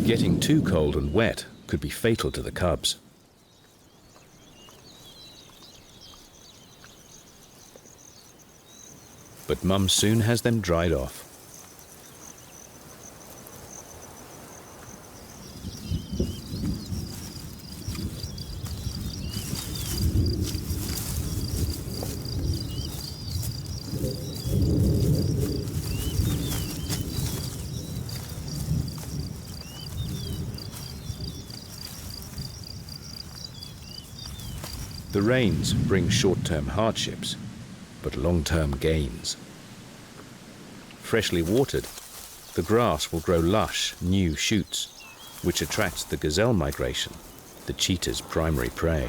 Getting too cold and wet could be fatal to the cubs. But Mum soon has them dried off. The rains bring short-term hardships, but long-term gains. Freshly watered, the grass will grow lush, new shoots, which attracts the gazelle migration, the cheetah's primary prey.